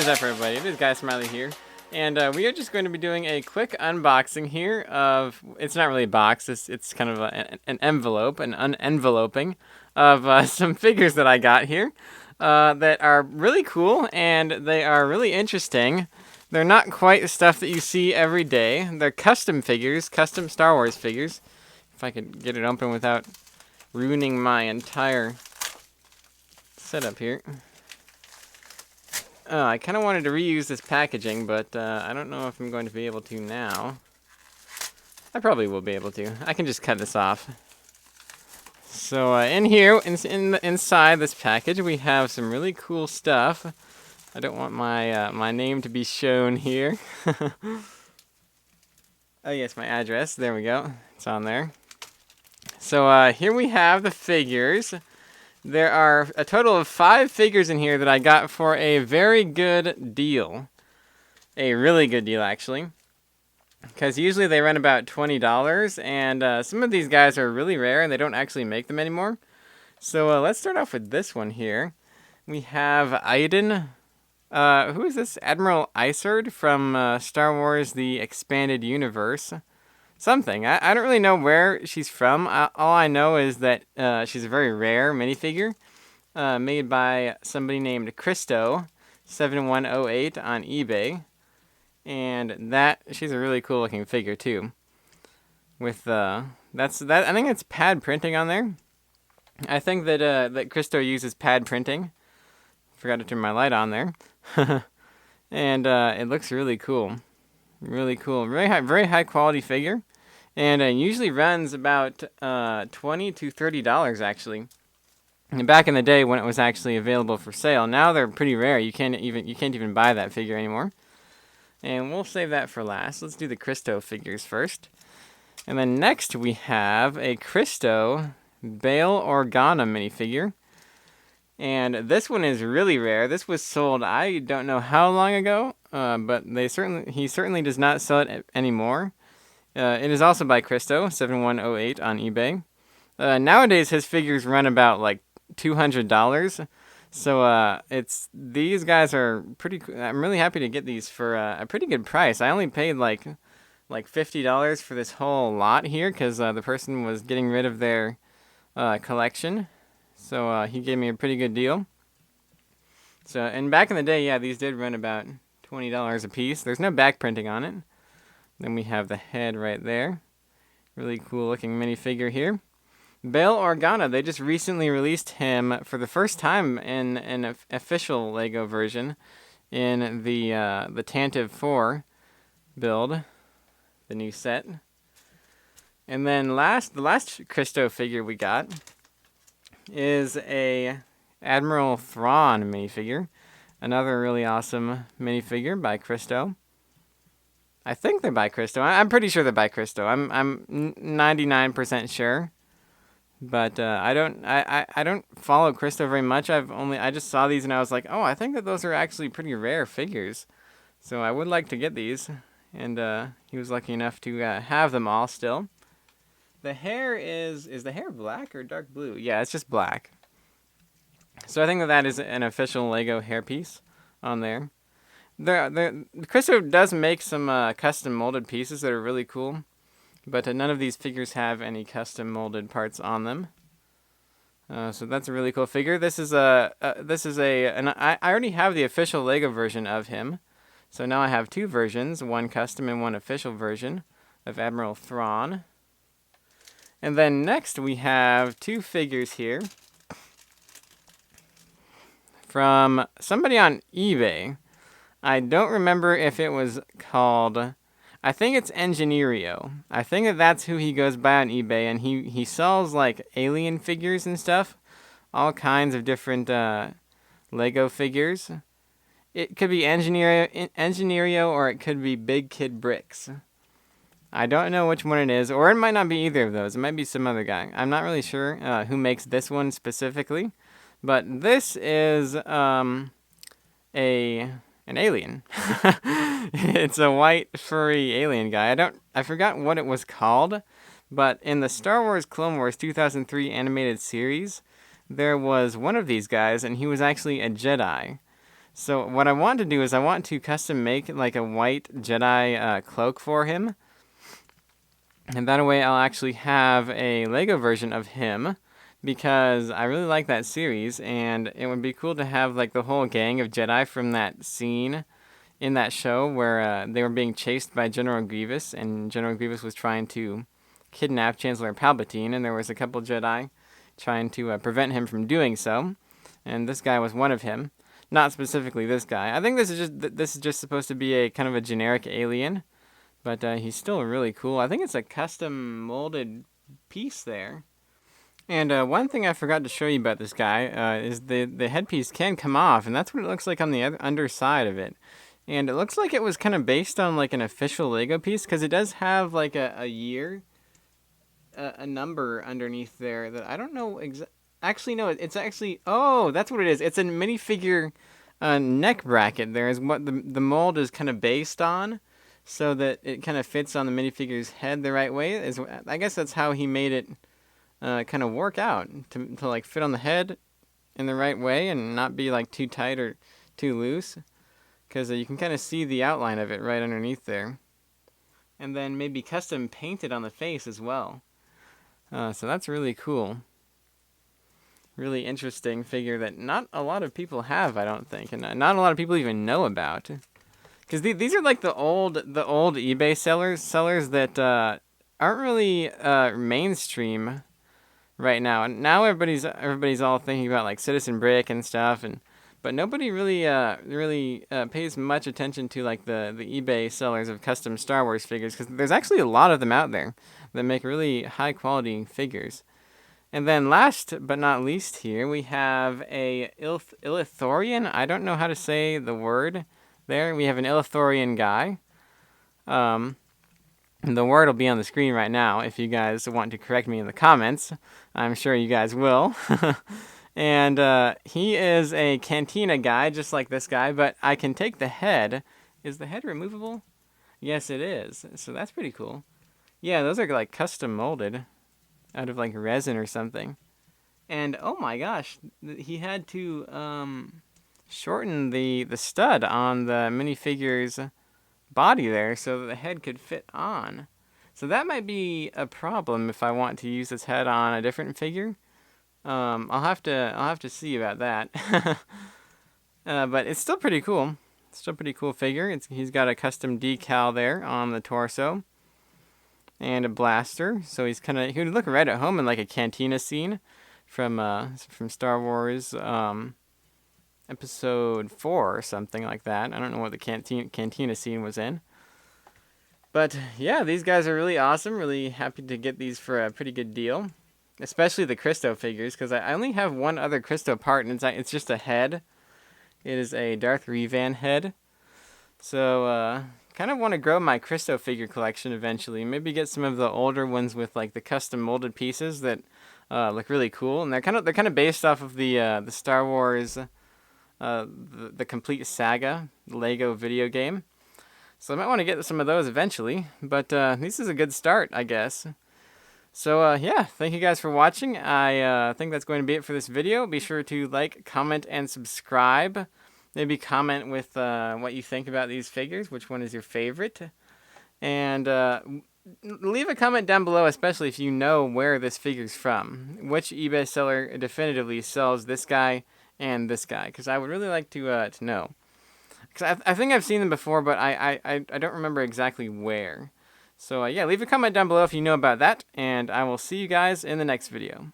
is up, everybody? It is Guy Smiley here, and we are just going to be doing a quick unboxing here of, it's not really a box, it's kind of an envelope, an unenveloping of some figures that I got here that are really cool, and they are really interesting. They're not quite stuff that you see every day. They're custom figures, custom Star Wars figures. If I could get it open without ruining my entire setup here. I kind of wanted to reuse this packaging, but I don't know if I'm going to be able to now. I probably will be able to. I can just cut this off. So in here, inside this package, we have some really cool stuff. I don't want my my name to be shown here. Oh yes, my address. There we go. It's on there. So here we have the figures. There are a total of 5 figures in here that I got for a very good deal. A really good deal, actually. Because usually they run about $20, and some of these guys are really rare, and they don't actually make them anymore. So let's start off with this one here. We have Iden. Who is this? Admiral Isard from Star Wars The Expanded Universe. Something. I don't really know where she's from. All I know is that she's a very rare minifigure made by somebody named Christo7108 on eBay. And she's a really cool looking figure too. With I think it's pad printing on there. I think that Christo uses pad printing. Forgot to turn my light on there. And it looks really cool. Really cool. Very high quality figure. And usually runs about $20 to $30 actually. And back in the day when it was actually available for sale. Now they're pretty rare. You can't even buy that figure anymore. And we'll save that for last. Let's do the Christo figures first. And then next we have a Christo Bail Organa minifigure. And this one is really rare. This was sold I don't know how long ago, but he certainly does not sell it anymore. It is also by Christo7108 on eBay. Nowadays his figures run about like $200. So these guys are pretty. I'm really happy to get these for a pretty good price. I only paid like $50 for this whole lot here because the person was getting rid of their collection. So he gave me a pretty good deal. So, and back in the day, yeah, these did run about $20 a piece. There's no back printing on it. Then we have the head right there. Really cool looking minifigure here. Bail Organa, they just recently released him for the first time in an official LEGO version in the Tantive 4 build, the new set. And then the last Christo figure we got is a Admiral Thrawn minifigure. Another really awesome minifigure by Christo. I think they're by Christo. I'm pretty sure they're by Christo. I'm 99% sure. But I don't follow Christo very much. I just saw these and I was like, oh, I think that those are actually pretty rare figures. So I would like to get these. And he was lucky enough to have them all still. The hair is the hair black or dark blue? Yeah, it's just black. So I think that is an official LEGO hairpiece on there. Christo does make some custom molded pieces that are really cool, but none of these figures have any custom molded parts on them. So that's a really cool figure. I already have the official LEGO version of him, so now I have 2 versions, one custom and one official version of Admiral Thrawn. And then next we have 2 figures here from somebody on eBay. I don't remember if it was called, I think it's Engineerio. I think that's who he goes by on eBay, and he sells like alien figures and stuff. All kinds of different LEGO figures. It could be Engineerio or it could be Big Kid Bricks. I don't know which one it is, or it might not be either of those. It might be some other guy. I'm not really sure who makes this one specifically, but this is an alien. It's a white furry alien guy. I forgot what it was called, but in the Star Wars Clone Wars 2003 animated series, there was one of these guys, and he was actually a Jedi. So what I want to do is I want to custom make like a white Jedi cloak for him. And that way I'll actually have a Lego version of him, because I really like that series, and it would be cool to have like the whole gang of Jedi from that scene in that show where they were being chased by General Grievous, and General Grievous was trying to kidnap Chancellor Palpatine, and there was a couple Jedi trying to prevent him from doing so, and this guy was one of him. Not specifically this guy. I think this is just supposed to be a kind of a generic alien, but he's still really cool. I think it's a custom molded piece there. And one thing I forgot to show you about this guy is the headpiece can come off, and that's what it looks like on the underside of it. And it looks like it was kind of based on like an official Lego piece, because it does have like a year, a number underneath there that I don't know Actually, no, it's actually, oh, that's what it is. It's a minifigure neck bracket. There is what the mold is kind of based on, so that it kind of fits on the minifigure's head the right way. I guess that's how he made it kind of work out to like fit on the head in the right way and not be like too tight or too loose, because you can kind of see the outline of it right underneath there. And then maybe custom painted on the face as well. So that's really cool. Really interesting figure that not a lot of people have, I don't think, and not a lot of people even know about. Because these are like the old eBay sellers that aren't really mainstream right now. And now everybody's all thinking about like Citizen Brick and stuff, but nobody really pays much attention to like the eBay sellers of custom Star Wars figures, because there's actually a lot of them out there that make really high quality figures. And then last but not least here, we have a Illithorian. I don't know how to say the word there. We have an Illithorian guy. The word will be on the screen right now if you guys want to correct me in the comments. I'm sure you guys will. And he is a Cantina guy, just like this guy, but I can take the head. Is the head removable? Yes, it is. So that's pretty cool. Yeah, those are like custom molded out of like resin or something. And oh my gosh, he had to shorten the stud on the minifigure's body there so that the head could fit on. So that might be a problem if I want to use this head on a different figure. I'll have to see about that. But it's still pretty cool. It's still a pretty cool figure. He's got a custom decal there on the torso and a blaster. So he would look right at home in like a cantina scene from Star Wars episode 4 or something like that. I don't know what the cantina scene was in. But yeah, these guys are really awesome. Really happy to get these for a pretty good deal. Especially the Christo figures, because I only have one other Christo part, and it's just a head. It is a Darth Revan head. So kind of want to grow my Christo figure collection eventually. Maybe get some of the older ones with like the custom molded pieces that look really cool, and they're kind of based off of the Star Wars the complete saga Lego video game. So I might want to get some of those eventually, but this is a good start, I guess. So yeah, thank you guys for watching. I think that's going to be it for this video. Be sure to like, comment, and subscribe. Maybe comment with what you think about these figures, which one is your favorite. And leave a comment down below, especially if you know where this figure's from. Which eBay seller definitively sells this guy and this guy, because I would really like to know. Because I think I've seen them before, but I don't remember exactly where. So yeah, leave a comment down below if you know about that, and I will see you guys in the next video.